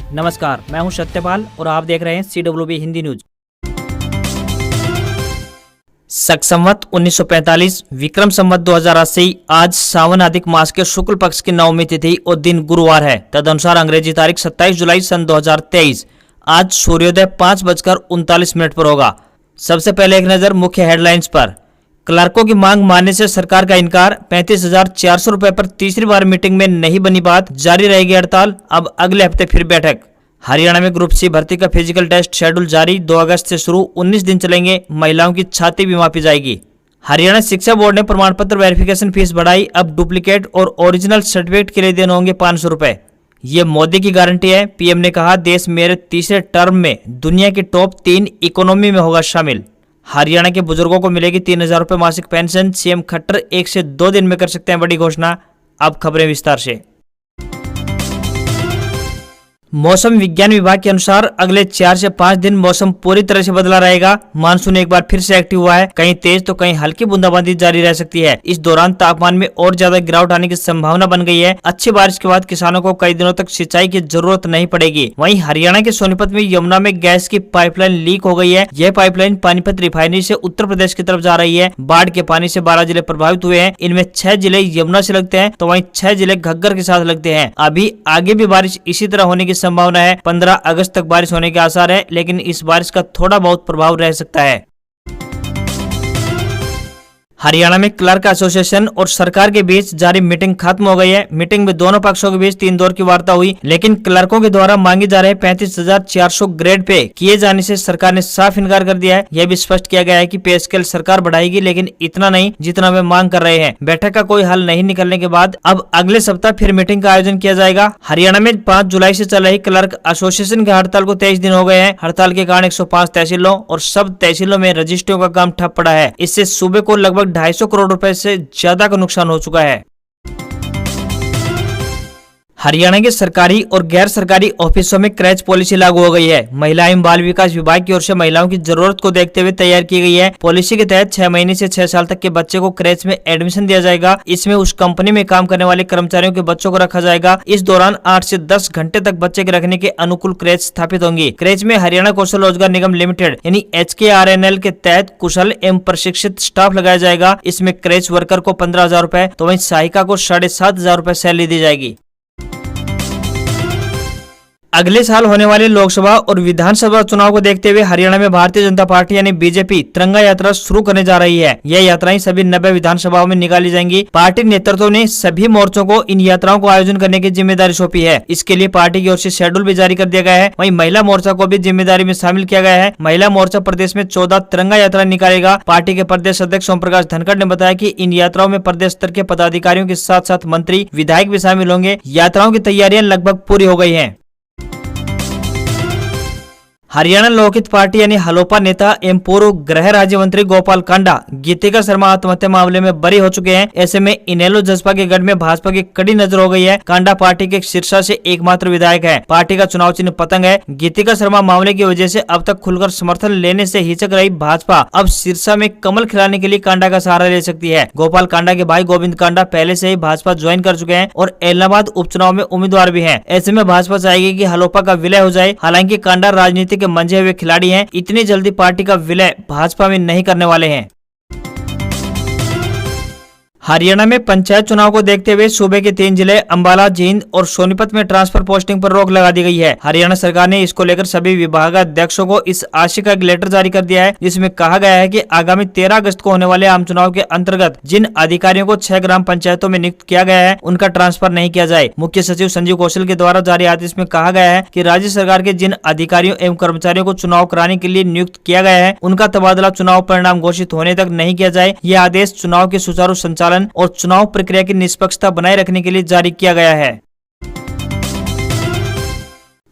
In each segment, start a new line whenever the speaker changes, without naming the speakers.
नमस्कार, मैं हूं सत्यपाल और आप देख रहे हैं CWB हिंदी न्यूज। शक संवत 1945 विक्रम संवत 2080 आज सावन अधिक मास के शुक्ल पक्ष की नवमी तिथि और दिन गुरुवार है। तदनुसार अंग्रेजी तारीख 27 जुलाई सन 2023 आज सूर्योदय 5:39 पर होगा। सबसे पहले एक नजर मुख्य हेडलाइंस पर। क्लर्कों की मांग मानने से सरकार का इनकार, 35,400 रुपए पर तीसरी बार मीटिंग में नहीं बनी बात, जारी रहेगी हड़ताल, अब अगले हफ्ते फिर बैठक। हरियाणा में ग्रुप सी भर्ती का फिजिकल टेस्ट शेड्यूल जारी, 2 अगस्त से शुरू, 19 दिन चलेंगे। महिलाओं की छाती भी मापी जाएगी। हरियाणा शिक्षा बोर्ड ने प्रमाण पत्र वेरिफिकेशन फीस बढ़ाई, अब डुप्लीकेट और ओरिजिनल सर्टिफिकेट के लिए देने होंगे 500 रुपए। ये मोदी की गारंटी है। पीएम ने कहा, देश मेरे तीसरे टर्म में दुनिया की टॉप 3 इकोनॉमी में होगा शामिल। हरियाणा के बुजुर्गों को मिलेगी 3,000 रुपए मासिक पेंशन। सीएम खट्टर 1 से 2 दिन में कर सकते हैं बड़ी घोषणा। अब खबरें विस्तार से। मौसम विज्ञान विभाग के अनुसार अगले 4 से 5 दिन मौसम पूरी तरह से बदला रहेगा। मानसून एक बार फिर से एक्टिव हुआ है, कहीं तेज तो कहीं हल्की बूंदाबांदी जारी रह सकती है। इस दौरान तापमान में और ज्यादा गिरावट आने की संभावना बन गई है। अच्छी बारिश के बाद किसानों को कई दिनों तक सिंचाई की जरूरत नहीं पड़ेगी। वहीं हरियाणा के सोनीपत में यमुना में गैस की पाइपलाइन लीक हो गई है। यह पाइपलाइन पानीपत रिफाइनरी से उत्तर प्रदेश की तरफ जा रही है। बाढ़ के पानी से 12 जिले प्रभावित हुए हैं। इनमें 6 जिले यमुना से लगते हैं तो वहीं 6 जिले घग्गर के साथ लगते हैं। अभी आगे भी बारिश इसी तरह होने की संभावना है। 15 अगस्त तक बारिश होने के आसार है, लेकिन इस बारिश का थोड़ा बहुत प्रभाव रह सकता है। हरियाणा में क्लर्क एसोसिएशन और सरकार के बीच जारी मीटिंग खत्म हो गई है। मीटिंग में दोनों पक्षों के बीच 3 दौर की वार्ता हुई, लेकिन क्लर्कों के द्वारा मांगे जा रहे 35,400 ग्रेड पे किए जाने से सरकार ने साफ इनकार कर दिया है। यह भी स्पष्ट किया गया है कि पे स्केल सरकार बढ़ाएगी, लेकिन इतना नहीं जितना वे मांग कर रहे हैं। बैठक का कोई हल नहीं निकलने के बाद अब अगले सप्ताह फिर मीटिंग का आयोजन किया जाएगा। हरियाणा में 5 जुलाई से चल रही क्लर्क एसोसिएशन की हड़ताल को 23 दिन हो गए हैं। हड़ताल के कारण 105 तहसीलों और सब तहसीलों में रजिस्ट्रियों का काम ठप पड़ा है। इससे सूबे को लगभग 250 करोड़ रुपए से ज्यादा का नुकसान हो चुका है। हरियाणा के सरकारी और गैर सरकारी ऑफिसों में क्रैच पॉलिसी लागू हो गई है। महिला एवं बाल विकास विभाग की ओर से महिलाओं की जरूरत को देखते हुए तैयार की गई है। पॉलिसी के तहत 6 महीने से 6 साल तक के बच्चे को क्रैच में एडमिशन दिया जाएगा। इसमें उस कंपनी में काम करने वाले कर्मचारियों के बच्चों को रखा जाएगा। इस दौरान 8 से 10 घंटे तक बच्चे के रखने के अनुकूल क्रैच स्थापित होंगी। क्रैच में हरियाणा कौशल रोजगार निगम लिमिटेड यानी HKRNL के तहत कुशल एवं प्रशिक्षित स्टाफ लगाया जाएगा। इसमें क्रैच वर्कर को 15,000 रुपए तो वहीं सहायिका को 7,500 रुपए सैलरी दी जाएगी। अगले साल होने वाले लोकसभा और विधानसभा चुनाव को देखते हुए हरियाणा में भारतीय जनता पार्टी यानी बीजेपी तिरंगा यात्रा शुरू करने जा रही है। यह यात्राएं सभी 90 विधानसभाओं में निकाली जाएंगी। पार्टी नेतृत्व ने सभी मोर्चों को इन यात्राओं को आयोजन करने की जिम्मेदारी सौंपी है। इसके लिए पार्टी की ओर से शेड्यूल भी जारी कर दिया गया है। वहीं महिला मोर्चा को भी जिम्मेदारी में शामिल किया गया है। महिला मोर्चा प्रदेश में 14 तिरंगा यात्रा निकालेगा। पार्टी के प्रदेश अध्यक्ष ओम प्रकाश धनखड़ ने बताया कि इन यात्राओं में प्रदेश स्तर के पदाधिकारियों के साथ साथ मंत्री विधायक भी शामिल होंगे। यात्राओं की तैयारियां लगभग पूरी हो गई है। हरियाणा लोकहित पार्टी यानी हलोपा नेता एवं पूर्व गृह राज्य मंत्री गोपाल कांडा गीतिका शर्मा आत्महत्या मामले में बरी हो चुके हैं। ऐसे में इनेलो जसपा के गढ़ में भाजपा की कड़ी नजर हो गई है। कांडा पार्टी के सिरसा से एकमात्र विधायक है। पार्टी का चुनाव चिन्ह पतंग है। गीतिका शर्मा मामले की वजह से अब तक खुलकर समर्थन लेने से हिचक रही भाजपा अब सिरसा में कमल खिलाने के लिए कांडा का सहारा ले सकती है। गोपाल कांडा के भाई गोविंद कांडा पहले से ही भाजपा ज्वाइन कर चुके हैं और इलाहाबाद उपचुनाव में उम्मीदवार भी है। ऐसे में भाजपा चाहेगी कि हलोपा का विलय हो जाए। हालांकि कांडा राजनीति मंजे हुए खिलाड़ी हैं, इतनी जल्दी पार्टी का विलय भाजपा में नहीं करने वाले हैं। हरियाणा में पंचायत चुनाव को देखते हुए सूबे के 3 जिले अंबाला, जींद और सोनीपत में ट्रांसफर पोस्टिंग पर रोक लगा दी गई है। हरियाणा सरकार ने इसको लेकर सभी विभागाध्यक्षों को इस आशय का एक लेटर जारी कर दिया है, जिसमें कहा गया है कि आगामी 13 अगस्त को होने वाले आम चुनाव के अंतर्गत जिन अधिकारियों को 6 ग्राम पंचायतों में नियुक्त किया गया है उनका ट्रांसफर नहीं किया जाए। मुख्य सचिव संजीव कौशल के द्वारा जारी आदेश में कहा गया है कि राज्य सरकार के जिन अधिकारियों एवं कर्मचारियों को चुनाव कराने के लिए नियुक्त किया गया है उनका तबादला चुनाव परिणाम घोषित होने तक नहीं किया जाए। यह आदेश चुनाव के सुचारू संचालन और चुनाव प्रक्रिया की निष्पक्षता बनाए रखने के लिए जारी किया गया है।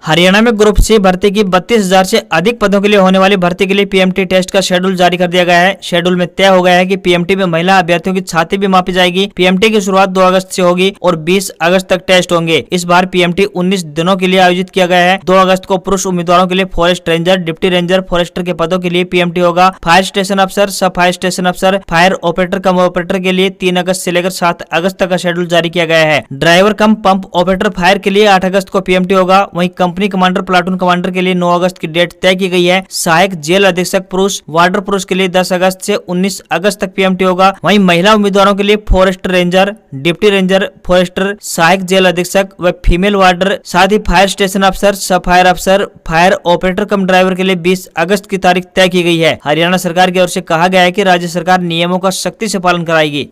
हरियाणा में ग्रुप सी भर्ती की 32,000 से अधिक पदों के लिए होने वाली भर्ती के लिए पीएमटी टेस्ट का शेड्यूल जारी कर दिया गया है। शेड्यूल में तय हो गया है कि पीएमटी में महिला अभ्यर्थियों की छाती भी मापी जाएगी। पीएमटी की शुरुआत 2 अगस्त से होगी और 20 अगस्त तक टेस्ट होंगे। इस बार पीएमटी 19 दिनों के लिए आयोजित किया गया है। 2 अगस्त को पुरुष उम्मीदवारों के लिए forest ranger, deputy ranger, forester के पदों के लिए पीएमटी होगा। फायर स्टेशन अफसर, सब फायर स्टेशन अफसर, फायर ऑपरेटर कम ऑपरेटर के लिए 3 अगस्त से लेकर 7 अगस्त तक का शेड्यूल जारी किया गया है। ड्राइवर कम पंप ऑपरेटर फायर के लिए 8 अगस्त को पीएमटी होगा। वहीं कंपनी कमांडर, प्लाटून कमांडर के लिए 9 अगस्त की डेट तय की गई है। सहायक जेल अधीक्षक पुरुष, वार्डर पुरुष के लिए 10 अगस्त से 19 अगस्त तक पीएमटी होगा। वहीं महिला उम्मीदवारों के लिए forest ranger, deputy ranger, forester, सहायक जेल अधीक्षक व फीमेल वार्डर, साथ ही फायर स्टेशन अफसर, सब फायर अफसर, फायर ऑपरेटर कम ड्राइवर के लिए 20 अगस्त की तारीख तय की गई है। हरियाणा सरकार की ओर से कहा गया है कि राज्य सरकार नियमों का सख्ती से पालन कराएगी।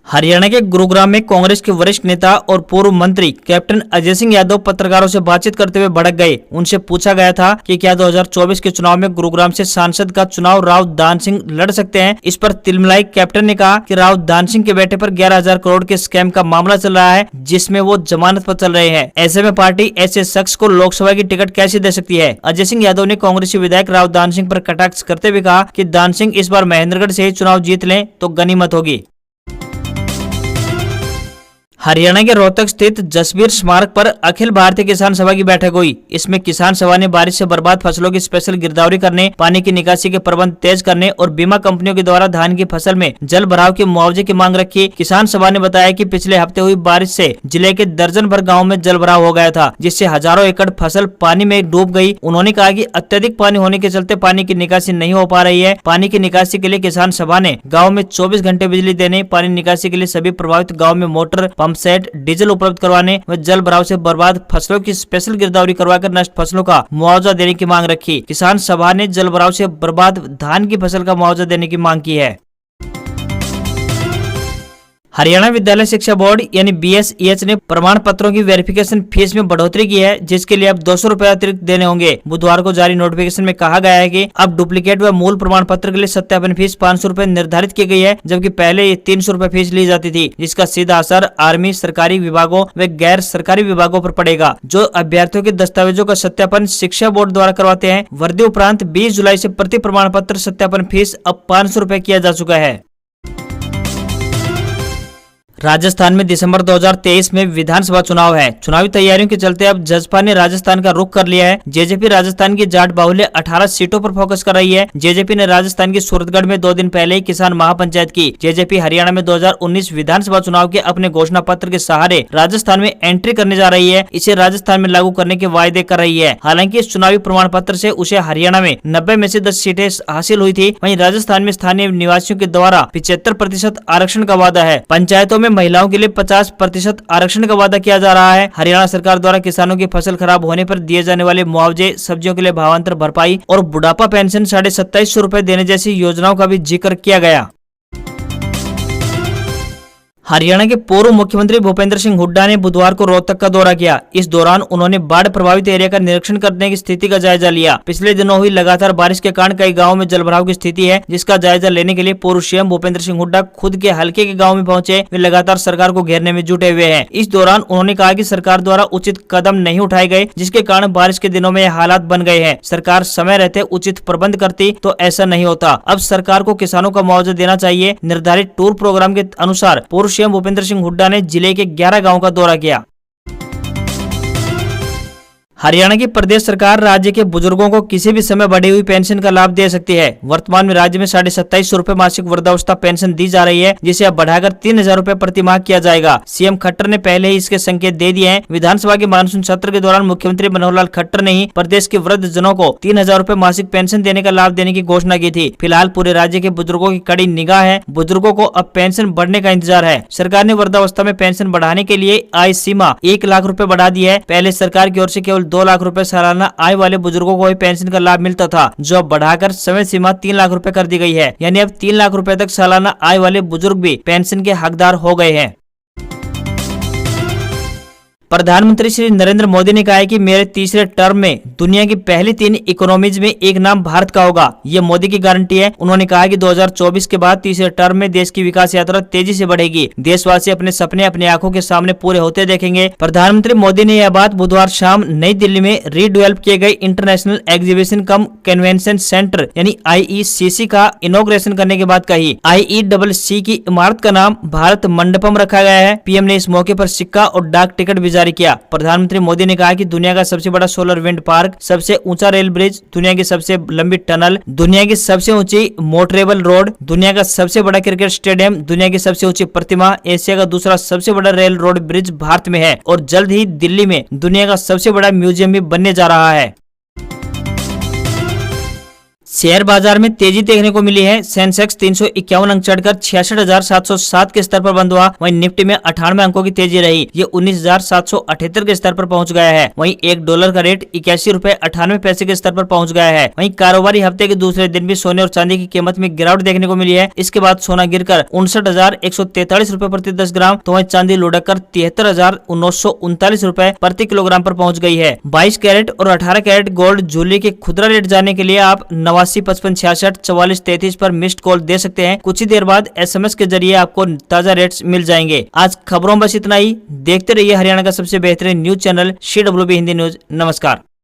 हरियाणा के गुरुग्राम में कांग्रेस के वरिष्ठ नेता और पूर्व मंत्री कैप्टन अजय सिंह यादव पत्रकारों से बातचीत करते हुए भड़क गए। उनसे पूछा गया था कि क्या 2024 के चुनाव में गुरुग्राम से सांसद का चुनाव राव दान सिंह लड़ सकते हैं। इस पर तिलमिलाई कैप्टन ने कहा कि राव दान सिंह के बेटे पर 11,000 करोड़ के स्कैम का मामला चल रहा है, जिसमें वो जमानत पर चल रहे हैं। ऐसे में पार्टी ऐसे शख्स को लोकसभा की टिकट कैसे दे सकती है। अजय सिंह यादव ने कांग्रेसी विधायक राव दान सिंह पर कटाक्ष करते हुए कहा कि दान सिंह इस बार महेंद्रगढ़ से ही चुनाव जीत लें तो गनीमत होगी। हरियाणा के रोहतक स्थित जसबीर स्मारक पर अखिल भारतीय किसान सभा की बैठक हुई। इसमें किसान सभा ने बारिश से बर्बाद फसलों की स्पेशल गिरदावरी करने, पानी की निकासी के प्रबंध तेज करने और बीमा कंपनियों के द्वारा धान की फसल में जल भराव के मुआवजे की मांग रखी। किसान सभा ने बताया कि पिछले हफ्ते हुई बारिश से जिले के दर्जन भर गाँव में जल भराव हो गया था, जिससे हजारों एकड़ फसल पानी में डूब गई। उन्होंने कहा कि अत्यधिक पानी होने के चलते पानी की निकासी नहीं हो पा रही है। पानी की निकासी के लिए किसान सभा ने गाँव में 24 घंटे बिजली देने, पानी निकासी के लिए सभी प्रभावित गाँव में मोटर, पंप सेट, डीजल उपलब्ध करवाने व जल भराव से बर्बाद फसलों की स्पेशल गिरदावरी करवाकर नष्ट फसलों का मुआवजा देने की मांग रखी। किसान सभा ने जल भराव से बर्बाद धान की फसल का मुआवजा देने की मांग की है। हरियाणा विद्यालय शिक्षा बोर्ड यानी BSEH ने प्रमाण पत्रों की वेरिफिकेशन फीस में बढ़ोतरी की है, जिसके लिए अब 200 रुपए अतिरिक्त देने होंगे। बुधवार को जारी नोटिफिकेशन में कहा गया है कि अब डुप्लीकेट व मूल प्रमाण पत्र के लिए सत्यापन फीस 500 रुपए निर्धारित की गई है, जबकि पहले ये 300 रुपए फीस ली जाती थी, जिसका सीधा असर आर्मी, सरकारी विभागों व गैर सरकारी विभागों पर पड़ेगा, जो अभ्यर्थियों के दस्तावेजों का सत्यापन शिक्षा बोर्ड द्वारा करवाते हैं। वर्दी उपरांत 20 जुलाई से प्रति प्रमाण पत्र सत्यापन फीस अब 500 रुपए किया जा चुका है। राजस्थान में दिसंबर 2023 में विधानसभा चुनाव है। चुनावी तैयारियों के चलते अब जसपा ने राजस्थान का रुख कर लिया है। जेजेपी राजस्थान की जाट बाहुल्य 18 सीटों पर फोकस कर रही है। जेजेपी ने राजस्थान की सूरतगढ़ में 2 दिन पहले ही किसान महापंचायत की। जेजेपी हरियाणा में 2019 विधानसभा चुनाव के अपने घोषणा पत्र के सहारे राजस्थान में एंट्री करने जा रही है। इसे राजस्थान में लागू करने के वायदे कर रही है। हालांकि इस चुनावी प्रमाण पत्र से उसे हरियाणा में 90 में से 10 सीटें हासिल हुई थी। वहीं राजस्थान में स्थानीय निवासियों के द्वारा 75% आरक्षण का वादा है। पंचायतों में महिलाओं के लिए 50% आरक्षण का वादा किया जा रहा है। हरियाणा सरकार द्वारा किसानों की फसल खराब होने पर दिए जाने वाले मुआवजे, सब्जियों के लिए भावांतर भरपाई और बुढ़ापा पेंशन 2750 रुपए देने जैसी योजनाओं का भी जिक्र किया गया। हरियाणा के पूर्व मुख्यमंत्री भूपेंद्र सिंह हुड्डा ने बुधवार को रोहतक का दौरा किया। इस दौरान उन्होंने बाढ़ प्रभावित एरिया का निरीक्षण करने की स्थिति का जायजा लिया। पिछले दिनों हुई लगातार बारिश के कारण कई गांवों में जलभराव की स्थिति है, जिसका जायजा लेने के लिए पूर्व सीएम भूपेंद्र सिंह हुड्डा खुद के हलके के गाँव में पहुंचे। वे लगातार सरकार को घेरने में जुटे हुए हैं। इस दौरान उन्होंने कहा कि सरकार द्वारा उचित कदम नहीं उठाए गए, जिसके कारण बारिश के दिनों में ये हालात बन गए हैं। सरकार समय रहते उचित प्रबंध करती तो ऐसा नहीं होता। अब सरकार को किसानों का मुआवजा देना चाहिए। निर्धारित टूर प्रोग्राम के अनुसार पूर्व सीएम भूपेंद्र सिंह हुड्डा ने जिले के 11 गांवों का दौरा किया। हरियाणा की प्रदेश सरकार राज्य के बुजुर्गों को किसी भी समय बढ़ी हुई पेंशन का लाभ दे सकती है। वर्तमान में राज्य में 2750 रुपए मासिक वृद्धावस्था पेंशन दी जा रही है, जिसे अब बढ़ाकर 3000 रुपए प्रति माह किया जाएगा। सीएम खट्टर ने पहले ही इसके संकेत दे दिए हैं। विधानसभा के मानसून सत्र के दौरान मुख्यमंत्री मनोहर लाल खट्टर ने ही प्रदेश के वृद्ध जनों को 3000 रुपए मासिक पेंशन देने का लाभ देने की घोषणा की थी। फिलहाल पूरे राज्य के बुजुर्गों की कड़ी निगाह है। बुजुर्गों को अब पेंशन बढ़ने का इंतजार है। सरकार ने वृद्धावस्था में पेंशन बढ़ाने के लिए आय सीमा 1 लाख रुपए बढ़ा दी है। पहले सरकार की ओर से केवल 2 लाख रुपए सालाना आय वाले बुजुर्गों को ही पेंशन का लाभ मिलता था, जो अब बढ़ाकर समय सीमा 3 लाख रुपए कर दी गई है। यानी अब 3 लाख रुपए तक सालाना आय वाले बुजुर्ग भी पेंशन के हकदार हो गए हैं। प्रधानमंत्री श्री नरेंद्र मोदी ने कहा है कि मेरे तीसरे टर्म में दुनिया की पहली 3 इकोनॉमीज में एक नाम भारत का होगा। ये मोदी की गारंटी है। उन्होंने कहा कि 2024 के बाद तीसरे टर्म में देश की विकास यात्रा तेजी से बढ़ेगी। देशवासी अपने सपने अपनी आंखों के सामने पूरे होते देखेंगे। प्रधानमंत्री मोदी ने यह बात बुधवार शाम नई दिल्ली में रीडेवलप किए गए इंटरनेशनल एग्जीबिशन कम कन्वेंशन सेंटर यानी IECC का इनॉग्रेशन करने के बाद कही। IECC की इमारत का नाम भारत मंडपम रखा गया है। पीएम ने इस मौके पर सिक्का और डाक टिकट भी जारी किया। प्रधानमंत्री मोदी ने कहा कि दुनिया का सबसे बड़ा सोलर विंड पार्क, सबसे ऊंचा रेल ब्रिज, दुनिया की सबसे लंबी टनल, दुनिया की सबसे ऊंची मोटरेबल रोड, दुनिया का सबसे बड़ा क्रिकेट स्टेडियम, दुनिया की सबसे ऊंची प्रतिमा, एशिया का दूसरा सबसे बड़ा रेल रोड ब्रिज भारत में है और जल्द ही दिल्ली में दुनिया का सबसे बड़ा म्यूजियम भी बनने जा रहा है। शेयर बाजार में तेजी देखने को मिली है। सेंसेक्स 351 अंक चढ़कर 66,707 के स्तर पर बंद हुआ। वहीं निफ्टी में 98 अंकों की तेजी रही, ये 19,778 के स्तर पर पहुंच गया है। वहीं $1 का रेट 81 रुपए 98 पैसे के स्तर पर पहुंच गया है। वहीं कारोबारी हफ्ते के दूसरे दिन भी सोने और चांदी की कीमत में गिरावट देखने को मिली है। इसके बाद सोना गिरकर 59,143 रुपए प्रति 10 ग्राम, तो वहीं चांदी लुढ़ककर 73,939 रुपए प्रति किलोग्राम पर पहुंच गई है। 22 कैरेट और 18 कैरेट गोल्ड ज्वेलरी के खुदरा रेट जानने के लिए आप 8955664433 पर मिस्ड कॉल दे सकते हैं। कुछ ही देर बाद SMS के जरिए आपको ताजा रेट्स मिल जाएंगे। आज खबरों में बस इतना ही। देखते रहिए हरियाणा का सबसे बेहतरीन news channel CWB Hindi news. नमस्कार।